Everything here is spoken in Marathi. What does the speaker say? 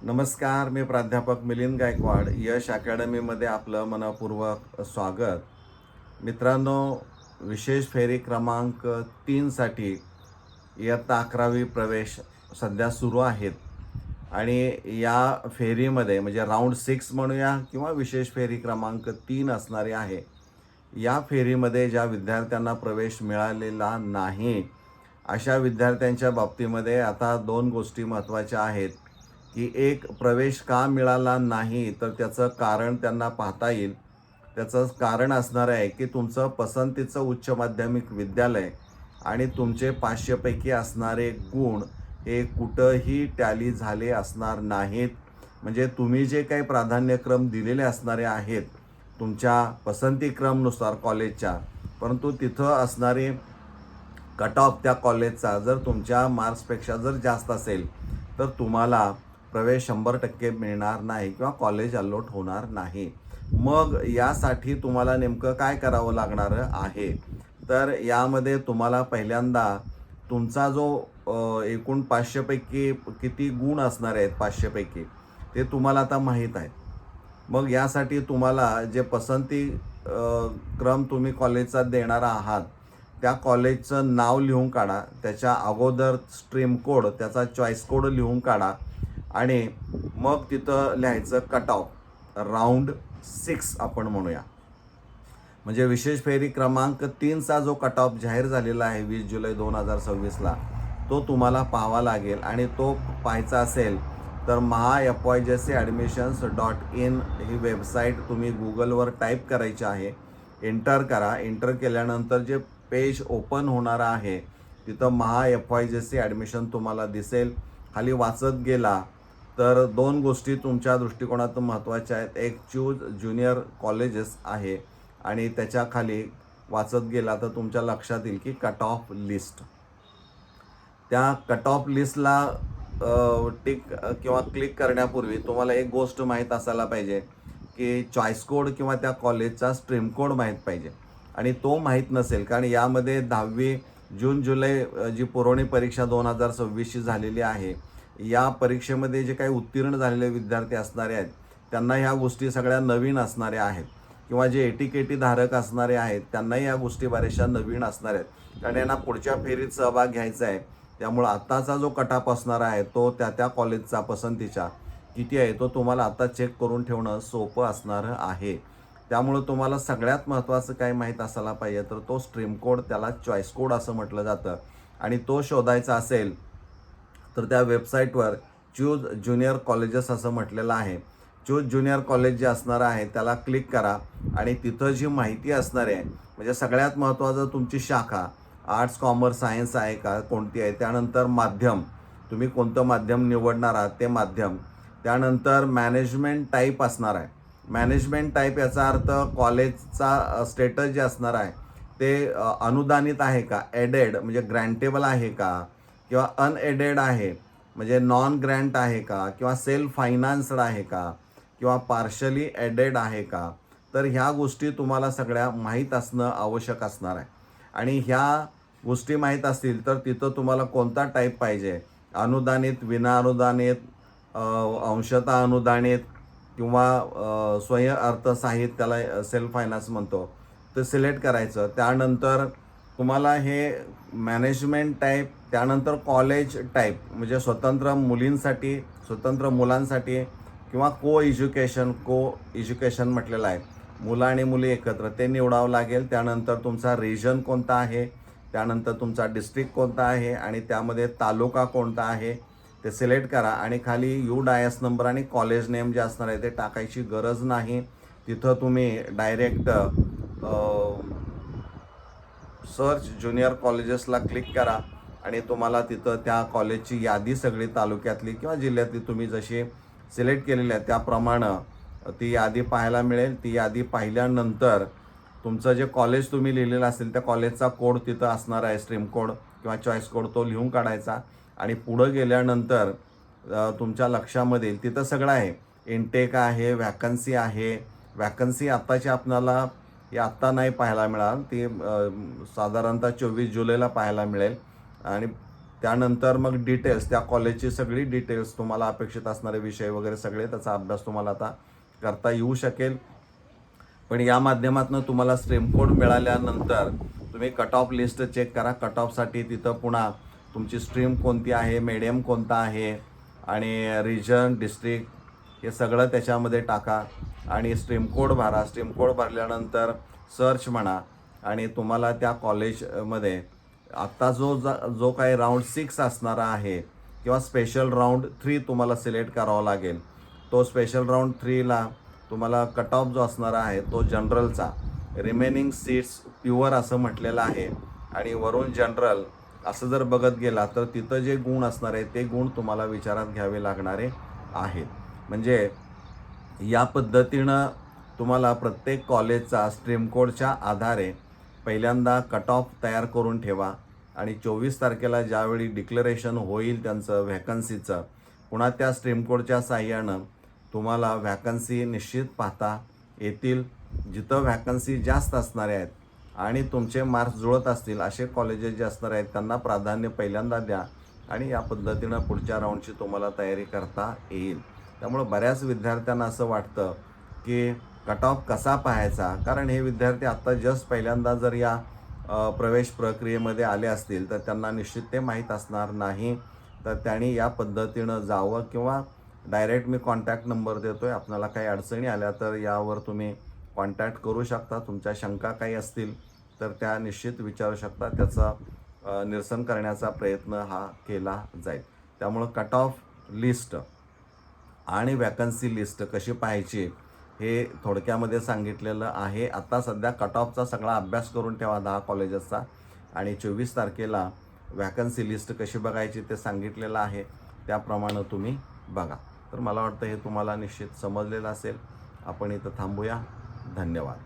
नमस्कार, मी प्राध्यापक मिलिंद गायकवाड. यश अकॅडमीमध्ये आपलं मनःपूर्वक स्वागत. मित्रांनो, विशेष फेरी क्रमांक 3साठी इयत्ता 11वी प्रवेश सध्या सुरू आहेत आणि या फेरीमध्ये म्हणजे राऊंड 6 म्हणूया किंवा विशेष फेरी क्रमांक 3 असणारी आहे. या फेरीमध्ये ज्या विद्यार्थ्यांना प्रवेश मिळालेला नाही, अशा विद्यार्थ्यांच्या बाबतीमध्ये आता 2 गोष्टी महत्त्वाच्या आहेत, की एक प्रवेश का मिळाला नाही तर त्याचं कारण त्यांना पाहता येईल. त्याचं कारण असणार आहे, की तुमचं पसंतीचं उच्च माध्यमिक विद्यालय आणि तुमचे 500 पैकी असणारे गुण हे कुठंही टॅली झाले असणार नाहीत. म्हणजे तुम्ही जे काही प्राधान्यक्रम दिलेले असणारे आहेत तुमच्या पसंतीक्रमनुसार कॉलेजच्या, परंतु तिथं असणारे कट ऑफ त्या कॉलेजचा जर तुमच्या मार्क्सपेक्षा जर जास्त असेल तर तुम्हाला प्रवेश 100% मिळणार नाही किंवा कॉलेज अलॉट होणार नाही. मग यासाठी तुम्हाला नेमकं काय करावं लागणार आहे, तर यामध्ये तुम्हाला पहिल्यांदा तुमचा जो एकूण 500 पैकी किती गुण असणार आहेत 500 पैकी ते तुम्हाला आता माहीत आहे. मग यासाठी तुम्हाला जे पसंती क्रम तुम्ही कॉलेजचा देणार आहात त्या कॉलेजचं नाव लिहून काढा. त्याच्या अगोदर स्ट्रीम कोड, त्याचा चॉईस कोड लिहून काढा आणि मग तिथं लिहायचं कट ऑफ राऊंड 6 आपण म्हणूया. म्हणजे विशेष फेरी क्रमांक 3चा जो कट ऑफ जाहीर झालेला आहे 20 जुलै 2026ला, तो तुम्हाला पाहावा लागेल आणि तो पाहायचा असेल तर mahafyjcadmissions.in ही वेबसाईट तुम्ही गुगलवर टाईप करायची आहे. एंटर करा. एंटर केल्यानंतर जे पेज ओपन होणार आहे तिथं महाFYJC ॲडमिशन तुम्हाला दिसेल. खाली वाचत गेला तर 2 गोष्टी तुमच्या दृष्टिकोनातून महत्त्वाच्या आहेत. एक चूज ज्युनियर कॉलेजेस आहे आणि त्याच्या खाली वाचत गेला तर तुमच्या लक्षात येईल की कट ऑफ लिस्ट. त्या कट ऑफ लिस्टला टिक किंवा क्लिक करण्यापूर्वी तुम्हाला एक गोष्ट माहीत असायला पाहिजे, की चॉईस कोड किंवा त्या कॉलेजचा स्ट्रीम कोड माहीत पाहिजे आणि तो माहीत नसेल कारण यामध्ये 10वी जून जुलै जी पुरवणी परीक्षा 2026ची झालेली आहे, या परीक्षेमध्ये जे काही उत्तीर्ण झालेले विद्यार्थी असणारे आहेत त्यांना ह्या गोष्टी सगळ्या नवीन असणाऱ्या आहेत किंवा जे एटीकेटी धारक असणारे आहेत त्यांनाही या गोष्टी बऱ्याचशा नवीन असणार आहेत, कारण यांना पुढच्या फेरीत सहभाग घ्यायचा आहे. त्यामुळं आत्ताचा जो कट ऑफ असणार आहे तो त्या कॉलेजचा पसंतीचा किती आहे तो तुम्हाला आता चेक करून ठेवणं सोपं असणार आहे. त्यामुळं तुम्हाला सगळ्यात महत्त्वाचं काय माहीत असायला पाहिजे तर तो स्ट्रीम कोड, त्याला चॉईस कोड असं म्हटलं जातं आणि तो शोधायचा असेल तर त्या वेबसाईटवर चूज ज्युनियर कॉलेजेस असं म्हटलेलं आहे. चूज ज्युनियर कॉलेज जे असणार आहे त्याला क्लिक करा आणि तिथं जी माहिती असणार आहे म्हणजे सगळ्यात महत्त्वाचं तुमची शाखा आर्ट्स, कॉमर्स, सायन्स आहे का, कोणती आहे, त्यानंतर माध्यम, तुम्ही कोणतं माध्यम निवडणार आहात ते माध्यम, त्यानंतर मॅनेजमेंट टाईप असणार आहे. मॅनेजमेंट टाईप याचा अर्थ कॉलेजचा स्टेटस जे असणार आहे ते अनुदानित आहे का, एडेड म्हणजे ग्रँटेबल आहे का किंवा अनएडेड आहे म्हणजे नॉन ग्रँट आहे का किंवा सेल्फ फायनान्स्ड आहे का किंवा पार्शली एडेड आहे का. तर ह्या गोष्टी तुम्हाला सगळ्या माहीत असणं आवश्यक असणार आहे आणि ह्या गोष्टी माहीत असतील तर तिथं तुम्हाला कोणता टाईप पाहिजे, अनुदानित, विनाअनुदानित, अंशतः अनुदानित किंवा स्वयं अर्थसहाय्यित, त्याला सेल्फ फायनान्स म्हणतो, ते सिलेक्ट करायचं. त्यानंतर तुम्हाला हे मॅनेजमेंट टाईप, त्यानंतर कॉलेज टाईप म्हणजे स्वतंत्र मुलींसाठी, स्वतंत्र मुलांसाठी किंवा को एज्युकेशन म्हटलेलं आहे, मुलं आणि मुली एकत्र, ते निवडावं लागेल. त्यानंतर तुमचा रिजन कोणता आहे, त्यानंतर तुमचा डिस्ट्रिक्ट कोणता आहे आणि त्यामध्ये तालुका कोणता आहे ते सिलेक्ट करा आणि खाली UDIS नंबर आणि कॉलेज नेम जे असणार आहे ते टाकायची गरज नाही. तिथं तुम्ही डायरेक्ट सर्च ज्युनियर कॉलेजेसला क्लिक करा आणि तुम्हाला तिथं त्या कॉलेजची यादी सगळी तालुक्यातली किंवा जिल्ह्यातली तुम्ही जशी सिलेक्ट केलेली आहे त्याप्रमाणे ती यादी पाहायला मिळेल. ती यादी पाहिल्यानंतर तुमचं जे कॉलेज तुम्ही लिहिलेलं असेल त्या कॉलेजचा कोड तिथं असणार आहे, स्ट्रीम कोड किंवा चॉईस कोड, तो लिहून काढायचा आणि पुढं गेल्यानंतर तुमच्या लक्षामध्ये येईल तिथं सगळं आहे. इनटेक आहे, व्हॅकन्सी आहे. व्हॅकन्सी आत्ताची आपल्याला ही आत्ता नाही पाहायला मिळाल, ती साधारणतः 24 जुलैला पाहायला मिळेल आणि त्यानंतर मग डिटेल्स, त्या कॉलेजची सगळी डिटेल्स, तुम्हाला अपेक्षित असणारे विषय वगैरे सगळे, त्याचा अभ्यास तुम्हाला आता करता येऊ शकेल. पण या माध्यमातून तुम्हाला स्ट्रीम कोड मिळाल्यानंतर तुम्ही कट ऑफ लिस्ट चेक करा. कट ऑफसाठी तिथं पुन्हा तुमची स्ट्रीम कोणती आहे, मीडियम कोणता आहे आणि रिजन, डिस्ट्रिक्ट हे सगळं त्याच्यामध्ये टाका आणि स्ट्रीम कोड भरा. स्ट्रीम कोड भरल्यानंतर सर्च म्हणा आणि तुम्हाला त्या कॉलेजमध्ये आत्ता जो काही राऊंड 6 असणारा आहे किंवा स्पेशल राऊंड 3 तुम्हाला सिलेक्ट करावा लागेल. तो स्पेशल राऊंड 3ला तुम्हाला कट ऑफ जो असणारा आहे तो जनरलचा, रिमेनिंग सीट्स प्युअर असं म्हटलेलं आहे आणि वरून जनरल असं जर बघत गेला तर तिथं जे गुण असणार आहे ते गुण तुम्हाला विचारात घ्यावे लागणारे आहेत. म्हणजे या पद्धतीनं तुम्हाला प्रत्येक कॉलेजचा स्ट्रीम कोडच्या आधारे पहिल्यांदा कट ऑफ तयार करून ठेवा आणि 24 तारखेला ज्यावेळी डिक्लेरेशन होईल त्यांचं व्हॅकन्सीचं, पुन्हा त्या स्ट्रीम कोडच्या साहाय्यानं तुम्हाला व्हॅकन्सी निश्चित पाहता येतील. जिथं व्हॅकन्सी जास्त असणारे आहेत आणि तुमचे मार्क्स जुळत असतील असे कॉलेजेस जे असणार आहेत त्यांना प्राधान्य पहिल्यांदा द्या आणि या पद्धतीनं पुढच्या राऊंडची तुम्हाला तयारी करता येईल. त्यामुळं बऱ्याच विद्यार्थ्यांना असं वाटतं की कट ऑफ कसा पाहायचा, कारण हे विद्यार्थी आत्ता जस्ट पहिल्यांदा जर या प्रवेश प्रक्रियेमध्ये आले असतील तर त्यांना निश्चित ते माहीत असणार नाही. तर त्यांनी या पद्धतीनं जावं किंवा डायरेक्ट मी कॉन्टॅक्ट नंबर देतो आहे, आपल्याला काही अडचणी आल्या तर यावर तुम्ही कॉन्टॅक्ट करू शकता. तुमच्या शंका काही असतील तर त्या निश्चित विचारू शकता, त्याचं निरसन करण्याचा प्रयत्न हा केला जाईल. त्यामुळं कट ऑफ लिस्ट आणि वॅकन्सी लिस्ट कशी पाहायची हे थोडक्यामध्ये सांगितलेलं आहे. आता सध्या कट ऑफचा सगळा अभ्यास करून ठेवा 10 कॉलेजेसचा आणि 24 तारखेला वॅकन्सी लिस्ट कशी बघायची ते सांगितलेलं आहे, त्याप्रमाणे तुम्ही बघा. तर मला वाटतं हे तुम्हाला निश्चित समजलेलं असेल. आपण इथं थांबूया. धन्यवाद.